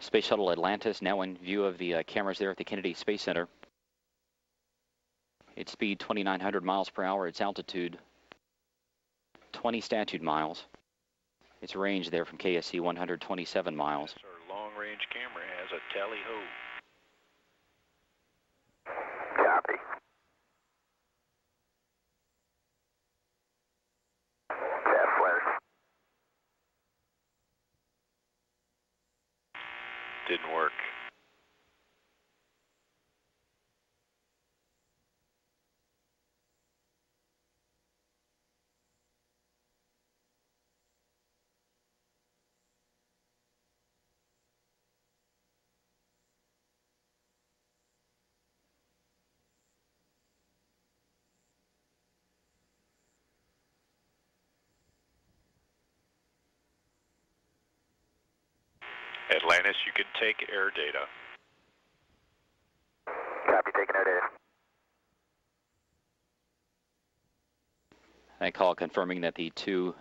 Space Shuttle Atlantis now in view of the cameras there at the Kennedy Space Center. Its speed 2,900 miles per hour. Its altitude 20 statute miles. Its range there from KSC 127 miles. Our long-range camera has a tally-ho. Copy. That flares. Didn't work. Atlantis, you can take air data. Copy, taking air data. I call confirming that the two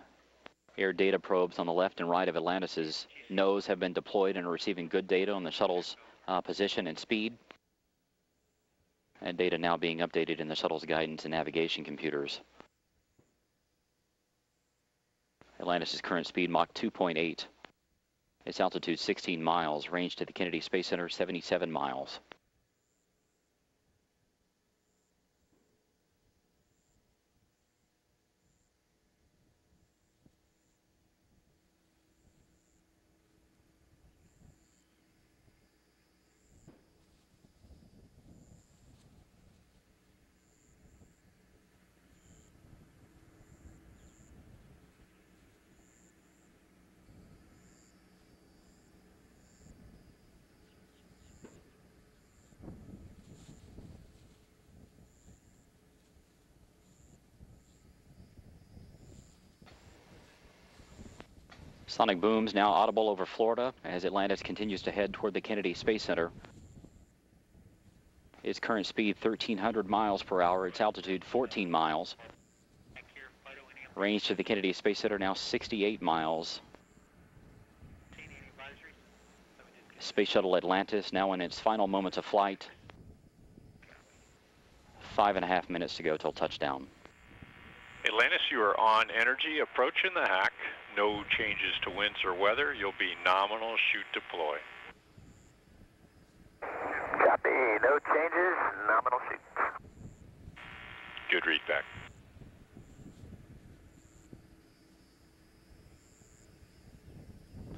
air data probes on the left and right of Atlantis's nose have been deployed and are receiving good data on the shuttle's position and speed. And data now being updated in the shuttle's guidance and navigation computers. Atlantis's current speed Mach 2.8. Its altitude 16 miles, range to the Kennedy Space Center 77 miles. Sonic booms now audible over Florida as Atlantis continues to head toward the Kennedy Space Center. Its current speed 1,300 miles per hour, its altitude 14 miles. Range to the Kennedy Space Center now 68 miles. Space Shuttle Atlantis now in its final moments of flight. 5.5 minutes to go till touchdown. Atlantis, you are on energy, approaching the hack. No changes to winds or weather. You'll be nominal shoot deploy. Copy, no changes, nominal shoot. Good read back.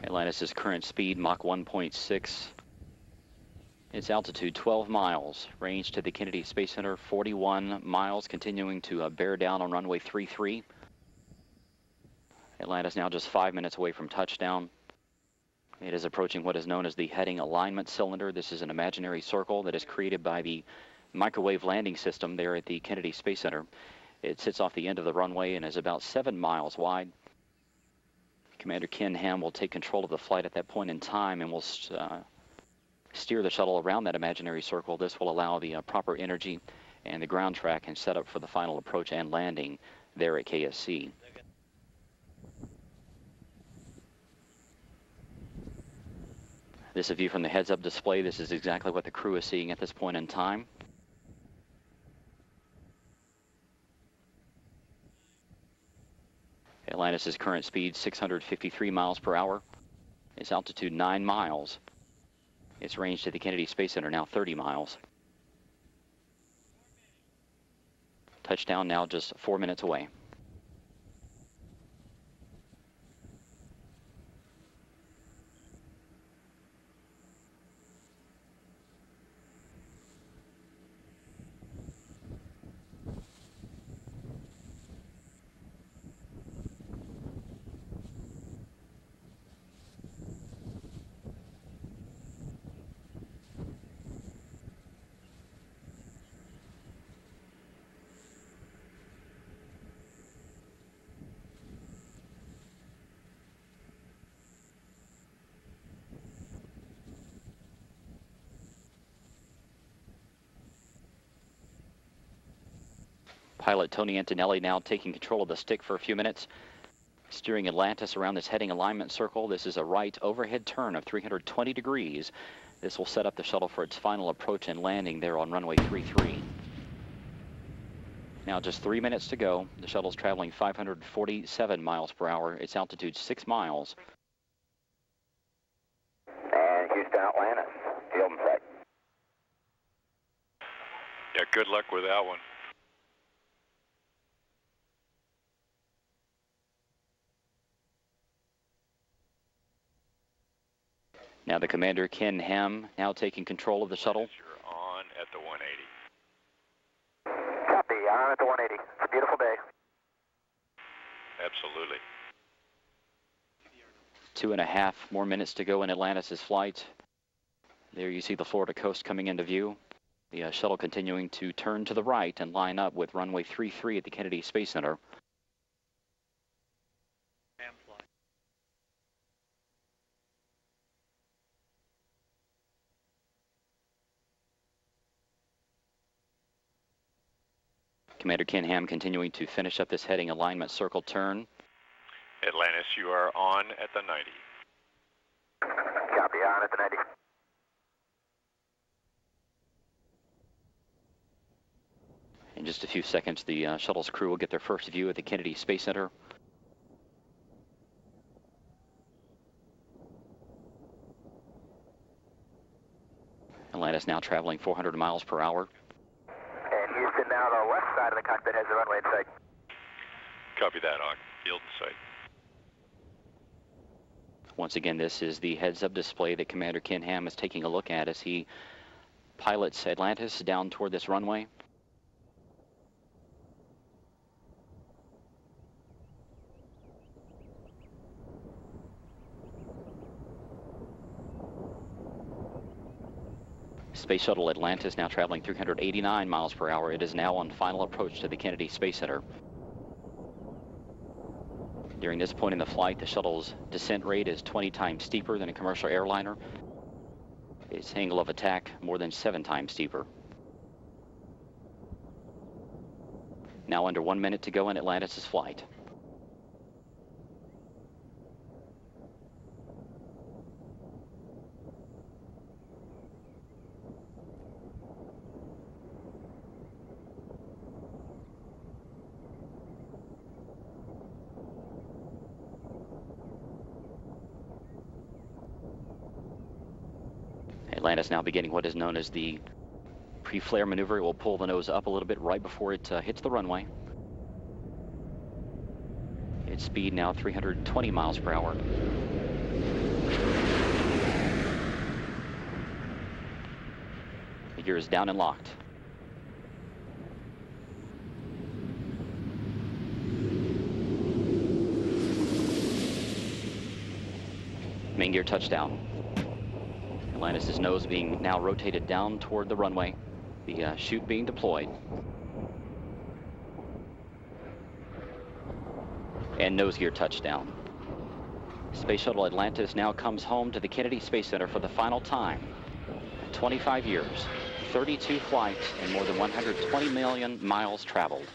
Atlantis' current speed Mach 1.6. Its altitude 12 miles. Range to the Kennedy Space Center 41 miles, continuing to bear down on runway 33. Atlantis now just 5 minutes away from touchdown. It is approaching what is known as the heading alignment cylinder. This is an imaginary circle that is created by the microwave landing system there at the Kennedy Space Center. It sits off the end of the runway and is about 7 miles wide. Commander Ken Ham will take control of the flight at that point in time and will steer the shuttle around that imaginary circle. This will allow the proper energy and the ground track and set up for the final approach and landing there at KSC. This is a view from the heads-up display. This is exactly what the crew is seeing at this point in time. Atlantis' current speed 653 miles per hour. Its altitude 9 miles. Its range to the Kennedy Space Center now 30 miles. Touchdown now just 4 minutes away. Pilot Tony Antonelli now taking control of the stick for a few minutes. Steering Atlantis around this heading alignment circle. This is a right overhead turn of 320 degrees. This will set up the shuttle for its final approach and landing there on runway 33. Now just 3 minutes to go. The shuttle's traveling 547 miles per hour. Its altitude 6 miles. And Houston Atlantis, field in sight. Yeah, good luck with that one. Now the commander, Ken Ham, now taking control of the shuttle. You're on at the 180. Copy, on at the 180. It's a beautiful day. Absolutely. 2.5 more minutes to go in Atlantis' flight. There you see the Florida coast coming into view. The shuttle continuing to turn to the right and line up with runway 33 at the Kennedy Space Center. Commander Ken Ham continuing to finish up this heading alignment circle turn. Atlantis, you are on at the 90. Copy, on at the 90. In just a few seconds, the shuttle's crew will get their first view of the Kennedy Space Center. Atlantis now traveling 400 miles per hour. And Houston, now the left side of the cockpit has the runway in sight. Copy that, on field in sight. Once again, this is the heads-up display that Commander Ken Ham is taking a look at as he pilots Atlantis down toward this runway. Space Shuttle Atlantis now traveling 389 miles per hour. It is now on final approach to the Kennedy Space Center. During this point in the flight, the shuttle's descent rate is 20 times steeper than a commercial airliner. Its angle of attack more than 7 times steeper. Now under 1 minute to go in Atlantis' flight. Atlantis now beginning what is known as the pre-flare maneuver. It will pull the nose up a little bit right before it hits the runway. Its speed now 320 miles per hour. The gear is down and locked. Main gear touchdown. Atlantis' nose being now rotated down toward the runway. The chute being deployed. And nose gear touchdown. Space Shuttle Atlantis now comes home to the Kennedy Space Center for the final time. 25 years, 32 flights, and more than 120 million miles traveled.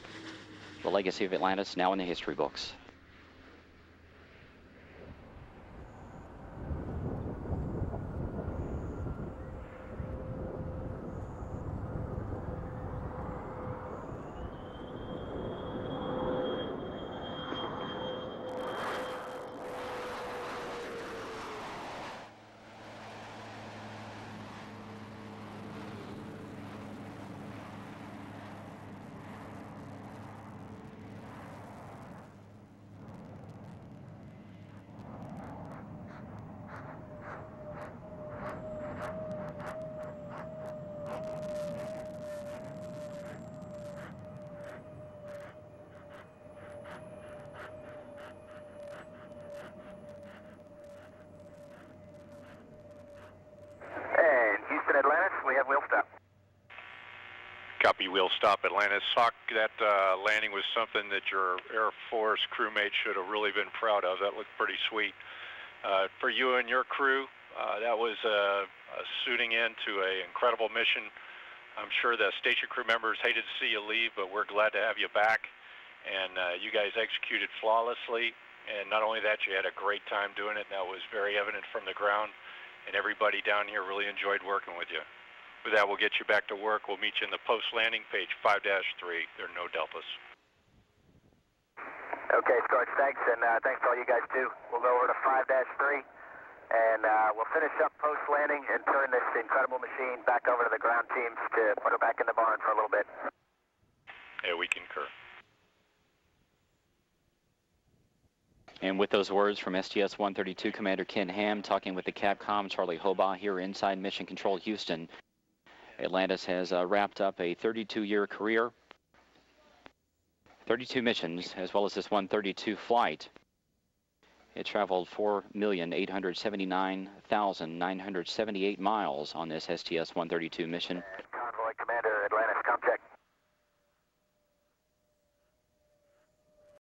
The legacy of Atlantis now in the history books. Atlantis, we have wheel stop. Copy, wheel stop, Atlantis. Hawk, that landing was something that your Air Force crewmates should have really been proud of. That looked pretty sweet. For you and your crew, that was a suiting in to an incredible mission. I'm sure the station crew members hated to see you leave, but we're glad to have you back. And you guys executed flawlessly. And not only that, you had a great time doing it. That was very evident from the ground. And everybody down here really enjoyed working with you. With that, we'll get you back to work. We'll meet you in the post-landing page 5-3. There are no deltas. Okay, Scorch, thanks, and thanks to all you guys, too. We'll go over to 5-3, and we'll finish up post-landing and turn this incredible machine back over to the ground teams to put her back in the barn for a little bit. Yeah, we concur. And with those words from STS-132 Commander Ken Ham talking with the Capcom Charlie Hobaugh here inside Mission Control Houston, Atlantis has wrapped up a 32-year career, 32 missions, as well as this 132 flight. It traveled 4,879,978 miles on this STS-132 mission. Convoy Commander, Atlantis, com check.